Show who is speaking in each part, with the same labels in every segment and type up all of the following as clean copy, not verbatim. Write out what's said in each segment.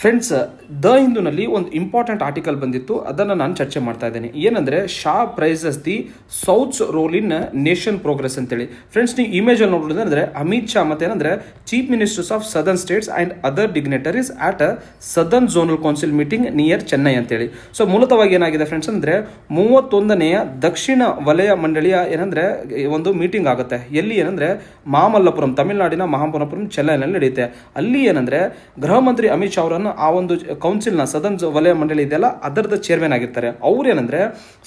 Speaker 1: Friends, the ಹಿಂದೂನಲ್ಲಿ ಒಂದು important article ಬಂದಿತ್ತು, ಅದನ್ನು ನಾನು ಚರ್ಚೆ ಮಾಡ್ತಾ ಇದ್ದೇನೆ. ಏನಂದರೆ Shah praises the south's role in nation progress ಅಂತೇಳಿ. ಫ್ರೆಂಡ್ಸ್, ನೀವು ಇಮೇಜಲ್ಲಿ ನೋಡೋದಂದ್ರೆ ಅಮಿತ್ ಶಾ ಮತ್ತೇನಂದ್ರೆ chief ministers of southern states and other dignitaries at southern zonal council meeting near Chennai ಅಂತೇಳಿ. ಸೊ ಮೂಲತವಾಗಿ ಏನಾಗಿದೆ ಫ್ರೆಂಡ್ಸ್ ಅಂದರೆ 31ನೆಯ ದಕ್ಷಿಣ ವಲಯ ಮಂಡಳಿಯ ಏನಂದ್ರೆ ಒಂದು ಮೀಟಿಂಗ್ ಆಗುತ್ತೆ. ಎಲ್ಲಿ ಏನಂದ್ರೆ ಮಾಮಲ್ಲಪುರಂ, ತಮಿಳುನಾಡಿನ ಮಹಾಮಲ್ಲಪುರಂ ಚೆನ್ನೈನಲ್ಲಿ ನಡೆಯುತ್ತೆ. ಅಲ್ಲಿ ಏನಂದ್ರೆ ಗೃಹ ಮಂತ್ರಿ ಅಮಿತ್ ಶಾ ಅವರನ್ನು ಆ ಒಂದು ಕೌನ್ಸಿಲ್ನ ಸದನ್ ವಲಯ ಮಂಡಳಿ ಇದೆಯಲ್ಲ ಅದರದ ಚೇರ್ಮನ್ ಆಗಿರ್ತಾರೆ. ಅವ್ರು ಏನಂದ್ರೆ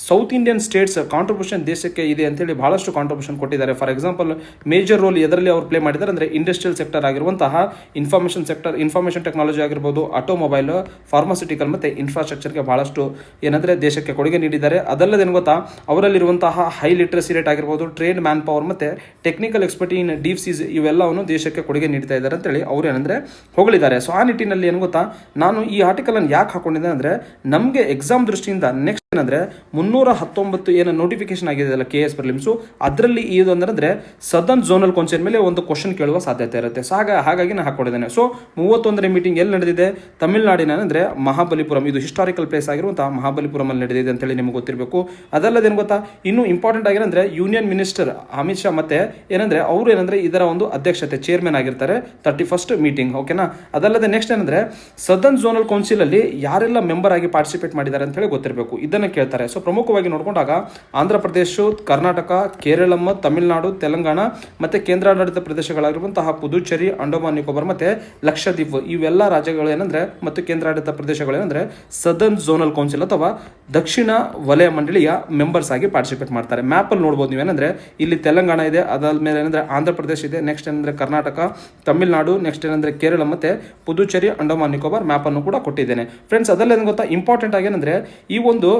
Speaker 1: ಸೌತ್ ಇಂಡಿಯನ್ ಸ್ಟೇಟ್ಸ್ ಕಾಂಟ್ರಿಬ್ಯೂಷನ್ ದೇಶಕ್ಕೆ ಇದೆ ಅಂತೇಳಿ ಬಹಳಷ್ಟು ಕಾಂಟ್ರಿಬ್ಯೂಷನ್ ಕೊಟ್ಟಿದ್ದಾರೆ. ಫಾರ್ ಎಕ್ಸಾಂಪಲ್ ಮೇಜರ್ ರೋಲ್ ಎದರಲ್ಲಿ ಅವ್ರು ಪ್ಲೇ ಮಾಡಿದ್ದಾರೆ ಅಂದ್ರೆ ಇಂಡಸ್ಟ್ರಿಯಲ್ ಸೆಕ್ಟರ್ ಆಗಿರುವಂತಹ ಇನ್ಫಾರ್ಮೇಷನ್ ಟೆಕ್ನಾಲಜಿ ಆಗಿರ್ಬೋದು, ಆಟೋಮೊಬೈಲ್, ಫಾರ್ಮಾಸ್ಯೂಟಿಕಲ್ ಮತ್ತೆ ಇನ್ಫ್ರಾಸ್ಟ್ರಕ್ಚರ್ಗೆ ಬಹಳಷ್ಟು ಏನಂದ್ರೆ ದೇಶಕ್ಕೆ ಕೊಡುಗೆ ನೀಡಿದ್ದಾರೆ. ಅದಲ್ಲದೆ ಏನು ಗೊತ್ತಾ, ಅವರಲ್ಲಿರುವಂತಹ ಹೈ ಲಿಟ್ರಸಿ ರೇಟ್ ಆಗಿರ್ಬೋದು, ಟ್ರೇಡ್ ಮ್ಯಾನ್ ಪವರ್ ಮತ್ತೆ ಟೆಕ್ನಿಕಲ್ ಎಕ್ಸ್ಪರ್ಟಿ ಇನ್ ಡೀಪ್ ಸೀಸ್ ಇವೆಲ್ಲವನ್ನು ದೇಶಕ್ಕೆ ಕೊಡುಗೆ ನೀಡ್ತಾ ಇದ್ದಾರೆ ಅಂತೇಳಿ ಅವ್ರು ಏನಂದ್ರೆ ಹೊಗಳಿದ್ದಾರೆ. ಸೊ ಆ ನಿಟ್ಟಿನಲ್ಲಿ ಏನು ಗೊತ್ತಾ, ನಾನು ಈ ಆರ್ಟಿಕಲ್ ಅನ್ನು ಯಾಕೆ ಹಾಕೊಂಡಿದ್ದೆ ಅಂದ್ರೆ ನಮಗೆ ಎಕ್ಸಾಮ್ ದೃಷ್ಟಿಯಿಂದ ನೆಕ್ಸ್ಟ್ ಏನಂದ್ರೆ 319 ಏನು ನೋಟಿಫಿಕೇಶನ್ ಆಗಿದೆ ಅಲ್ಲ KS ಪ್ರಿಲಿಮ್ಸ್, ಅದರಲ್ಲಿ ಇದು ಅಂದ್ರೆ ಸದರ್ನ್ ಝೋನಲ್ ಕೌನ್ಸಿಲ್ ಮೇಲೆ ಒಂದು ಕ್ವಶನ್ ಕೇಳುವ ಸಾಧ್ಯತೆ ಇರುತ್ತೆ. ಸೊ ಹಾಗಾಗಿ ನಾನು ಹಾಕೊಂಡಿದ್ದೇನೆ. ಸೊ 31ನೇ ಮೀಟಿಂಗ್ ಎಲ್ಲಿ ನಡೆದಿದೆ? ತಮಿಳುನಾಡಿನ ಅಂದ್ರೆ ಮಹಾಬಲಿಪುರಂ, ಇದು ಹಿಸ್ಟಾರಿಕಲ್ ಪ್ಲೇಸ್ ಆಗಿರುವಂತಹ ಮಹಾಬಲಿಪುರಂ ಅಲ್ಲಿ ನಡೆದಿದೆ ಅಂತೇಳಿ ನಿಮಗೆ ಗೊತ್ತಿರಬೇಕು. ಅದಲ್ಲದೆ ಏನು ಗೊತ್ತಾ, ಇನ್ನು ಇಂಪಾರ್ಟೆಂಟ್ ಆಗಿರಂದ್ರೆ ಯೂನಿಯನ್ ಮಿನಿಸ್ಟರ್ ಅಮಿತ್ ಶಾ ಮತ್ತೆ ಏನಂದ್ರೆ ಅವರು ಏನಂದ್ರೆ ಇದರ ಒಂದು ಅಧ್ಯಕ್ಷತೆ ಚೇರ್ಮನ್ ಆಗಿರ್ತಾರೆ 31st ಮೀಟಿಂಗ್. ಓಕೆನಾ? ಅದಲ್ಲದೆ ನೆಕ್ಸ್ಟ್ ಏನಂದ್ರೆ ಸದರ್ನ್ ಝೋನಲ್ ಕೌನ್ಸಿಲ್ ಅಲ್ಲಿ ಯಾರೆಲ್ಲ ಮೆಂಬರ್ ಆಗಿ ಪಾರ್ಟಿಸಿಪೇಟ್ ಮಾಡಿದ್ದಾರೆ ಅಂತ ಹೇಳಿ ಗೊತ್ತಿರಬೇಕು, ಇದನ್ನ ಕೇಳ್ತಾರೆ. ಸೊ ಪ್ರಮುಖವಾಗಿ ನೋಡ್ಕೊಂಡಾಗ ಆಂಧ್ರ ಪ್ರದೇಶ, ಕರ್ನಾಟಕ, ಕೇರಳಂ, ತಮಿಳುನಾಡು, ತೆಲಂಗಾಣ ಮತ್ತೆ ಕೇಂದ್ರಾಡಳಿತ ಪ್ರದೇಶಗಳಾಗಿರುವಂತಹ ಪುದುಚೇರಿ, ಅಂಡಮಾನ್ ನಿಕೋಬಾರ್ ಮತ್ತೆ ಲಕ್ಷದ್ವೀಪ್ ಇವೆಲ್ಲ ರಾಜ್ಯಗಳು ಏನಂದ್ರೆ ಮತ್ತು ಕೇಂದ್ರಾಡಳಿತ ಪ್ರದೇಶಗಳು ಏನಂದ್ರೆ ಸದರ್ನ್ ಝೋನಲ್ ಕೌನ್ಸಿಲ್ ಅಥವಾ ದಕ್ಷಿಣ ವಲಯ ಮಂಡಳಿಯ ಮೆಂಬರ್ಸ್ ಆಗಿ ಪಾರ್ಟಿಸಿಪೇಟ್ ಮಾಡ್ತಾರೆ. ಮ್ಯಾಪ್ ಅಲ್ಲಿ ನೋಡಬಹುದು ನೀವು ಏನಂದ್ರೆ ಇಲ್ಲಿ ತೆಲಂಗಾಣ ಇದೆ, ಅದಾದ್ಮೇಲೆ ಏನಂದ್ರೆ ಆಂಧ್ರ ಪ್ರದೇಶ ಇದೆ, ನೆಕ್ಸ್ಟ್ ಏನಂದ್ರೆ ಕರ್ನಾಟಕ, ತಮಿಳುನಾಡು, ನೆಕ್ಸ್ಟ್ ಏನಂದ್ರೆ ಕೇರಳ ಮತ್ತೆ ಪುದುಚೇರಿ, ಅಂಡಮಾನ್ ನಿಕೋಬಾರ್ ಮ್ಯಾಪ್ ಅನ್ನು ಕೂಡ ಕೊಟ್ಟಿದ್ದೇನೆ. ಫ್ರೆಂಡ್ಸ್, ಅದಲ್ಲ ಗೊತ್ತಾ ಇಂಪಾರ್ಟೆಂಟ್ ಆಗಿ ಏನಂದ್ರೆ ಈ ಒಂದು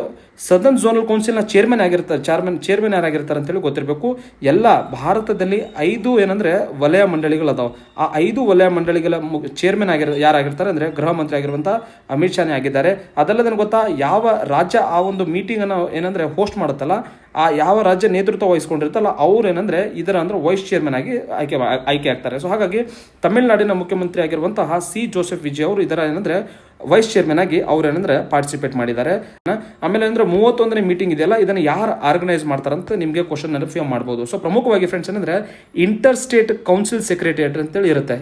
Speaker 1: ಸದರ್ನ್ ಝೋನಲ್ ಕೌನ್ಸಿಲ್ ನ ಚೇರ್ಮನ್ ಆಗಿರ್ತಾರೆ, ಚೇರ್ಮನ್ ಯಾರಾಗಿರ್ತಾರೆ ಅಂತ ಹೇಳಿ ಗೊತ್ತಿರಬೇಕು. ಎಲ್ಲ ಭಾರತದಲ್ಲಿ 5 ಏನಂದ್ರೆ ವಲಯ ಮಂಡಳಿಗಳು ಅದಾವ. ಆ 5 ವಲಯ ಮಂಡಳಿಗಳ ಚೇರ್ಮನ್ ಯಾರಾಗಿರ್ತಾರೆ ಅಂದ್ರೆ ಗೃಹ ಮಂತ್ರಿ ಆಗಿರುವಂತಹ ಅಮಿತ್ ಶಾನೇ ಆಗಿದ್ದಾರೆ. ಅದಲ್ಲದೆ ಗೊತ್ತಾ, ಯಾವ ರಾಜ್ಯ ಆ ಒಂದು ಮೀಟಿಂಗ್ ಅನ್ನು ಏನಂದ್ರೆ ಹೋಸ್ಟ್ ಮಾಡುತ್ತಲ್ಲ, ಆ ಯಾವ ರಾಜ್ಯ ನೇತೃತ್ವ ವಹಿಸ್ಕೊಂಡಿರುತ್ತಲ್ಲ ಅವ್ರು ಏನಂದ್ರೆ ಇದರ ಅಂದ್ರೆ ವೈಸ್ ಚೇರ್ಮನ್ ಆಗಿ ಆಯ್ಕೆ ಆಗ್ತಾರೆ. ಸೊ ಹಾಗಾಗಿ ತಮಿಳುನಾಡಿನ ಮುಖ್ಯಮಂತ್ರಿ ಆಗಿರುವಂತಹ ಸಿ ಜೋಸೆಫ್ ವಿಜಯ್ ಅವರು ಇದರ ಏನಂದ್ರೆ ವೈಸ್ ಚೇರ್ಮನ್ ಆಗಿ ಅವ್ರು ಏನಂದ್ರೆ ಪಾರ್ಟಿಸಿಪೇಟ್ ಮಾಡಿದ್ದಾರೆ. ಆಮೇಲೆ ಅಂದ್ರೆ 31ನೇ ಮೀಟಿಂಗ್ ಇದೆಯಲ್ಲ, ಇದನ್ನು ಯಾರು ಆರ್ಗನೈಸ್ ಮಾಡ್ತಾರಂತ ನಿಮಗೆ ಕ್ವಶನ್ ಫೇಮ್ ಮಾಡಬಹುದು. ಸೊ ಪ್ರಮುಖವಾಗಿ ಫ್ರೆಂಡ್ಸ್ ಏನಂದ್ರೆ ಇಂಟರ್ ಸ್ಟೇಟ್ ಕೌನ್ಸಿಲ್ ಸೆಕ್ರೆಟರಿಯೇಟ್ ಅಂತೇಳಿ ಇರುತ್ತೆ.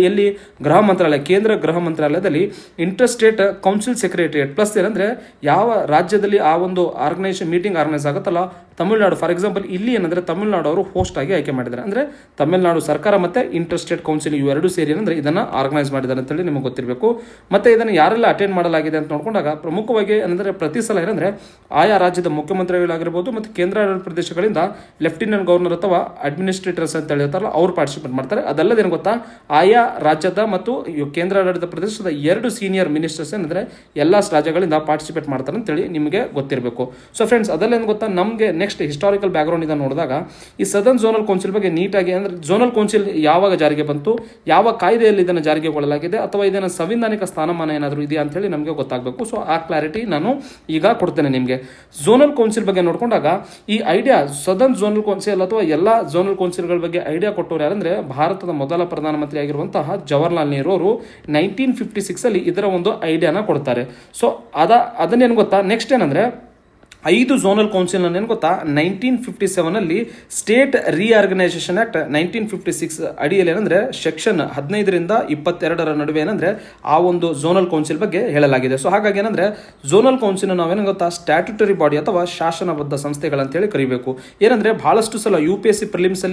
Speaker 1: ಎಲ್ಲಿ ಗೃಹ ಮಂತ್ರಾಲಯ, ಕೇಂದ್ರ ಗೃಹ ಮಂತ್ರಾಲಯದಲ್ಲಿ inter state council secretariat plus ಏನಂದ್ರೆ ಯಾವ ರಾಜ್ಯದಲ್ಲಿ ಆ ಒಂದು ಮೀಟಿಂಗ್ ಆರ್ಗನೈಸ್ ಆಗುತ್ತಲ್ಲ, ತಮಿಳುನಾಡು ಫಾರ್ ಎಕ್ಸಾಂಪಲ್ ಇಲ್ಲಿ ಏನಂದ್ರೆ ತಮಿಳುನಾಡು ಅವರು ಹೋಸ್ಟ್ ಆಗಿ ಆಯ್ಕೆ ಮಾಡಿದ್ದಾರೆ. ಅಂದ್ರೆ ತಮಿಳುನಾಡು ಸರ್ಕಾರ ಮತ್ತೆ ಇಂಟರ್ ಸ್ಟೇಟ್ ಕೌನ್ಸಿಲ್ ಇವೆರಡು ಸೇರಿ ಅಂದ್ರೆ ಇದನ್ನ ಆರ್ಗನೈಸ್ ಮಾಡಿದ್ದಾರೆ ಅಂತೇಳಿ ನಿಮಗೆ ಗೊತ್ತಿರಬೇಕು. ಮತ್ತೆ ಇದನ್ನು ಯಾರೆಲ್ಲ ಅಟೆಂಡ್ ಮಾಡಲಾಗಿದೆ ಅಂತ ನೋಡ್ಕೊಂಡಾಗ ಪ್ರಮುಖವಾಗಿ ಅಂದ್ರೆ ಪ್ರತಿ ಸಲ ಏನಂದ್ರೆ ಆಯಾ ರಾಜ್ಯದ ಮುಖ್ಯಮಂತ್ರಿಗಳಾಗಿರ್ಬೋದು ಮತ್ತು ಕೇಂದ್ರಾಡಳಿತ ಪ್ರದೇಶಗಳಿಂದ ಲೆಫ್ಟಿನೆಂಟ್ ಗವರ್ನರ್ ಅಥವಾ ಅಡ್ಮಿನಿಸ್ಟ್ರೇಟರ್ಸ್ ಅಂತ ಹೇಳ್ತಾರಲ್ಲ ಅವ್ರು ಪಾರ್ಟಿಸಿಪೇಟ್ ಮಾಡ್ತಾರೆ. ಅದಲ್ಲದೆ ಏನು ಗೊತ್ತಾ, ಆಯಾ ರಾಜ್ಯದ ಮತ್ತು ಕೇಂದ್ರಾಡಳಿತ ಪ್ರದೇಶದ 2 ಸೀನಿಯರ್ ಮಿನಿಸ್ಟರ್ಸ್ ಏನಂದ್ರೆ ಎಲ್ಲ ರಾಜ್ಯಗಳಿಂದ ಪಾರ್ಟಿಸಿಪೇಟ್ ಮಾಡ್ತಾರೆ ಅಂತೇಳಿ ನಿಮಗೆ ಗೊತ್ತಿರಬೇಕು. ಸೊ ಫ್ರೆಂಡ್ಸ್, ಅದಲ್ಲೇನು ಗೊತ್ತಾ, ನಮಗೆ ನೆಕ್ಸ್ಟ್ ಹಿಸ್ಟಾರಿಕಲ್ ಬ್ಯಾಕ್ಗ್ರೌಂಡ್ ಇಂದ ನೋಡಿದಾಗ ಈ ಸದರ್ನ್ ಝೋನಲ್ ಕೌನ್ಸಿಲ್ ಬಗ್ಗೆ ನೀಟಾಗಿ ಅಂದ್ರೆ ಝೋನಲ್ ಕೌನ್ಸಿಲ್ ಯಾವಾಗ ಜಾರಿಗೆ ಬಂತು, ಯಾವ ಕಾಯ್ದೆಯಲ್ಲಿ ಇದನ್ನು ಜಾರಿಗೆಗೊಳ್ಳಲಾಗಿದೆ ಅಥವಾ ಇದನ್ನ ಸಂವಿಧಾನಿಕ ಸ್ಥಾನಮಾನ ಏನಾದರೂ ಇದೆಯಾ ಅಂತ ಹೇಳಿ ನಮಗೆ ಗೊತ್ತಾಗಬೇಕು. ಸೊ ಆ ಕ್ಲಾರಿಟಿ ನಾನು ಈಗ ಕೊಡ್ತೇನೆ ನಿಮಗೆ. ಝೋನಲ್ ಕೌನ್ಸಿಲ್ ಬಗ್ಗೆ ನೋಡ್ಕೊಂಡಾಗ ಈ ಐಡಿಯಾ ಸದರ್ನ್ ಝೋನಲ್ ಕೌನ್ಸಿಲ್ ಅಥವಾ ಎಲ್ಲಾ ಝೋನಲ್ ಕೌನ್ಸಿಲ್ಗಳ ಬಗ್ಗೆ ಐಡಿಯಾ ಕೊಟ್ಟವರು ಯಾರಂದ್ರೆ ಭಾರತದ ಮೊದಲ ಪ್ರಧಾನಮಂತ್ರಿ ಆಗಿರುವಂತಹ ಜವಾಹರ್ಲಾಲ್ ನೆಹರು ಅವರು 1956 ಅಲ್ಲಿ ಇದರ ಒಂದು ಐಡಿಯಾನ ಕೊಡ್ತಾರೆ. ಸೊ ಅದನ್ನೇನು ಗೊತ್ತಾ, ನೆಕ್ಸ್ಟ್ ಏನಂದ್ರೆ 5 ಝೋನಲ್ ಕೌನ್ಸಿಲ್ ಏನು ಗೊತ್ತಾ 1957 ಅಲ್ಲಿ ಸ್ಟೇಟ್ ರಿಆರ್ಗನೈಸೇಷನ್ ಆಕ್ಟ್ 1956 ಅಡಿಯಲ್ಲಿ ಏನಂದ್ರೆ ಸೆಕ್ಷನ್ 15ರಿಂದ 22ರ ನಡುವೆ ಏನಂದ್ರೆ ಆ ಒಂದು ಝೋನಲ್ ಕೌನ್ಸಿಲ್ ಬಗ್ಗೆ ಹೇಳಲಾಗಿದೆ. ಸೊ ಹಾಗಾಗಿ ಏನಂದ್ರೆ ಝೋನಲ್ ಕೌನ್ಸಿಲ್ ನಾವೇನು ಗೊತ್ತಾ ಸ್ಟ್ಯಾಟ್ಯೂಟರಿ ಬಾಡಿ ಅಥವಾ ಶಾಸನಬದ್ಧ ಸಂಸ್ಥೆಗಳಂತ ಹೇಳಿ ಕರಿಬೇಕು. ಏನಂದ್ರೆ ಬಹಳಷ್ಟು ಸಲ UPSC ಪ್ರಿಲಿಮ್ಸ್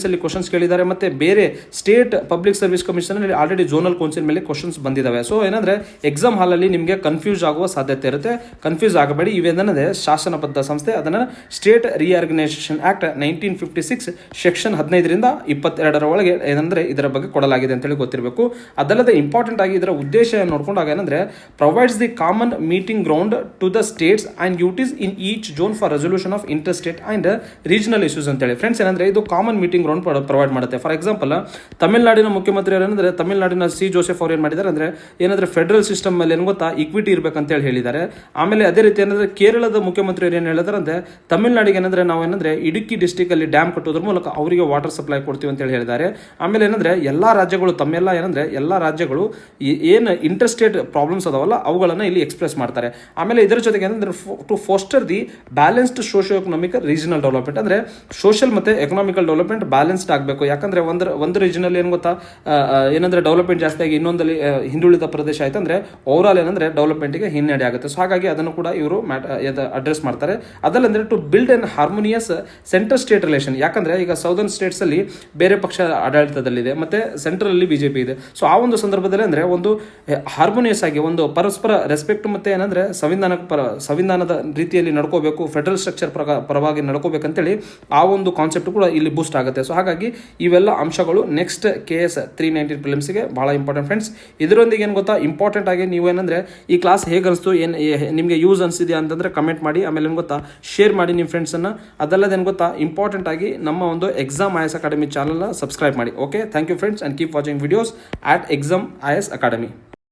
Speaker 1: ಅಲ್ಲಿ ಕ್ವಶನ್ಸ್ ಕೇಳಿದ್ದಾರೆ, ಮತ್ತೆ ಬೇರೆ ಸ್ಟೇಟ್ ಪಬ್ಲಿಕ್ ಸರ್ವಿಸ್ ಕಮಿಷನ್ ಅಲ್ಲಿ ಆಲ್ರೆಡಿ ಝೋನಲ್ ಕೌನ್ಸಿಲ್ ಮೇಲೆ ಕ್ವಶನ್ಸ್ ಬಂದಿದ್ದಾವೆ. ಸೊ ಏನಂದ್ರೆ ಎಕ್ಸಾಮ್ ಹಾಲ್ ಅಲ್ಲಿ ನಿಮಗೆ ಕನ್ಫ್ಯೂಸ್ ಆಗುವ ಸಾಧ್ಯತೆ ಇರುತ್ತೆ. ಕನ್ಫ್ಯೂಸ್ ಆಗಬೇಡಿ, ಇವೇನಂದ್ರೆ ಶಾಸನಬದ್ಧ ಸಂಸ್ಥೆ, ಅದನ್ನ ಸ್ಟೇಟ್ ರಿಆರ್ಗನೈಸೇಷನ್ ಆಕ್ಟ್ 1956 ಸೆಕ್ಷನ್ 15ರಿಂದ 22ರ ಒಳಗೆ ಏನಂದ್ರೆ ಇದರ ಬಗ್ಗೆ ಕೊಡಲಾಗಿದೆ ಅಂತ ಹೇಳಿ ಗೊತ್ತಿರಬೇಕು. ಅದಲ್ಲದೆ ಇಂಪಾರ್ಟೆಂಟ್ ಆಗಿ ಇದರ ಉದ್ದೇಶ ನೋಡ್ಕೊಂಡಾಗ ಏನಂದ್ರೆ provides the common meeting ground to the states and duties in each zone for resolution of inter state and regional issues ಅಂತ ಹೇಳಿ. ಫ್ರೆಂಡ್ಸ್, ಏನಂದ್ರೆ ಇದು ಕಾಮನ್ ಮೀಟಿಂಗ್ ಗ್ರೌಂಡ್ ಪ್ರೊವೈಡ್ ಮಾಡುತ್ತೆ. ಫಾರ್ ಎಕ್ಸಾಂಪಲ್ ತಮಿಳುನಾಡಿನ ಮುಖ್ಯಮಂತ್ರಿ ಏನಂದ್ರೆ ತಮಿಳುನಾಡಿನ ಸಿ ಜೋಸೆಫ್ ಅವರು ಏನ್ ಮಾಡಿದ್ದಾರೆ ಅಂದ್ರೆ ಏನಂದ್ರೆ ಫೆಡರಲ್ ಸಿಸ್ಟಮ್ ಮೇಲೆ ಏನು ಗೊತ್ತಾ ಇಕ್ವಿಟಿ ಇರ್ಬೇಕಂತ ಹೇಳಿದ್ದಾರೆ. ಆಮೇಲೆ ಅದೇ ರೀತಿ ಏನಂದ್ರೆ ಏನಂದ್ರೆ ಕೇರಳದ ಮುಖ್ಯಮಂತ್ರಿ ಏನು ಹೇಳಿದಾರೆ ಅಂದ್ರೆ ತಮಿಳುನಾಡಿಗೆ ಏನಂದ್ರೆ ನಾವೇನಂದ್ರೆ ಇಡುಕ್ಕಿ ಡಿಸ್ಟಿಕ್ ಅಲ್ಲಿ ಡ್ಯಾಮ್ ಕಟ್ಟೋದ್ರ ಮೂಲಕ ಅವರಿಗೆ ವಾಟರ್ ಸಪ್ಲೈ ಕೊಡ್ತೀವಿ ಅಂತ ಹೇಳಿದ್ದಾರೆ. ಆಮೇಲೆ ಏನಂದ್ರೆ ಎಲ್ಲಾ ರಾಜ್ಯಗಳು ತಮ್ಮೆಲ್ಲ ಏನಂದ್ರೆ ಎಲ್ಲಾ ರಾಜ್ಯಗಳು ಏನು ಇಂಟರ್ಸ್ಟೇಟ್ ಪ್ರಾಬ್ಲಮ್ಸ್ ಅದಾವಲ್ಲ ಅವುಗಳನ್ನ ಇಲ್ಲಿ ಎಕ್ಸ್ಪ್ರೆಸ್ ಮಾಡ್ತಾರೆ. ಆಮೇಲೆ ಇದರ ಜೊತೆಗೆ ಏನಂದ್ರೆ to foster the balanced socio economic regional development, ಅಂದ್ರೆ ಸೋಷಿಯಲ್ ಮತ್ತೆ ಎಕನಾಮಿಕಲ್ ಡೆವಲಪ್ಮೆಂಟ್ ಬ್ಯಾಲೆನ್ಸ್ಡ್ ಆಗಬೇಕು. ಯಾಕಂದ್ರೆ ಒಂದು ರೀಜನ್ ಏನ್ ಗೊತ್ತಾ, ಏನಂದ್ರೆ ಡೆವಲಪ್ಮೆಂಟ್ ಜಾಸ್ತಿ ಆಗಿ ಇನ್ನೊಂದಲ್ಲಿ ಹಿಂದುಳಿದ ಪ್ರದೇಶ ಆಯ್ತು ಅಂದ್ರೆ ಓವರ್ ಆಲ್ ಏನಂದ್ರೆ ಡೆವಲಪ್ಮೆಂಟ್ಗೆ ಹಿನ್ನಡೆ ಆಗುತ್ತೆ. ಸೊ ಹಾಗಾಗಿ ಅದನ್ನು ಕೂಡ ಇವರು ಅಡ್ರೆಸ್ ಮಾಡ್ತಾರೆ. ಅದಲ್ಲಂದ್ರೆ to build an harmonious central state relation. ಯಾಕಂದ್ರೆ ಈಗ ಸೌದರ್ನ್ ಸ್ಟೇಟ್ಸ್ ಅಲ್ಲಿ ಬೇರೆ ಪಕ್ಷ ಆಡಳಿತದಲ್ಲಿದೆ, ಮತ್ತೆ ಸೆಂಟ್ರಲ್ ಅಲ್ಲಿ ಬಿಜೆಪಿ ಇದೆ. ಸೊ ಆ ಒಂದು ಸಂದರ್ಭದಲ್ಲಿ ಅಂದ್ರೆ ಒಂದು ಹಾರ್ಮೋನಿಯಸ್ ಆಗಿ ಒಂದು ಪರಸ್ಪರ ರೆಸ್ಪೆಕ್ಟ್ ಮತ್ತೆ ಏನಂದ್ರೆ ಸಂವಿಧಾನದ ರೀತಿಯಲ್ಲಿ ನಡ್ಕೋಬೇಕು, ಫೆಡರಲ್ ಸ್ಟ್ರಕ್ಚರ್ ಪರವಾಗಿ ನಡ್ಕೋಬೇಕಂತೇಳಿ ಆ ಒಂದು ಕಾನ್ಸೆಪ್ಟ್ ಕೂಡ ಇಲ್ಲಿ ಬೂಸ್ಟ್ ಆಗುತ್ತೆ. ಸೊ ಹಾಗಾಗಿ ಇವೆಲ್ಲ ಅಂಶಗಳು ನೆಕ್ಸ್ಟ್ KS 319 ಪ್ರಿಲಿಮ್ಸ್ಗೆ ಬಹಳ ಇಂಪಾರ್ಟೆಂಟ್ ಫ್ರೆಂಡ್ಸ್. ಇದರೊಂದಿಗೆ ಏನು ಗೊತ್ತಾ, ಇಂಪಾರ್ಟೆಂಟ್ ಆಗಿ ನೀವು ಏನಂದ್ರೆ ಈ ಕ್ಲಾಸ್ ಹೇಗೆ ಅನಿಸ್ತು, ನಿಮಗೆ ಯೂಸ್ ಅನಿಸಿದೆಯಾ ಅಂತಂದ್ರೆ ಕಮೆಂಟ್ ಮಾಡಿ. ಆಮೇಲೆ ಏನು ಗೊತ್ತಾ, ಶೇರ್ ಮಾಡಿ ನಿಮ್ಮ ಫ್ರೆಂಡ್ಸನ್ನು. ಅದಲ್ಲದೆ ಏನು ಗೊತ್ತಾ, ಇಂಪಾರ್ಟೆಂಟ್ ಆಗಿ ನಮ್ಮ ಒಂದು ಎಕ್ಸಾಮ್ IAS ಅಕಾಡೆಮಿ ಚಾನಲ್ನ ಸಬ್ಸ್ಕ್ರೈಬ್ ಮಾಡಿ. Okay, thank you friends, and keep watching videos at exam IAS academy.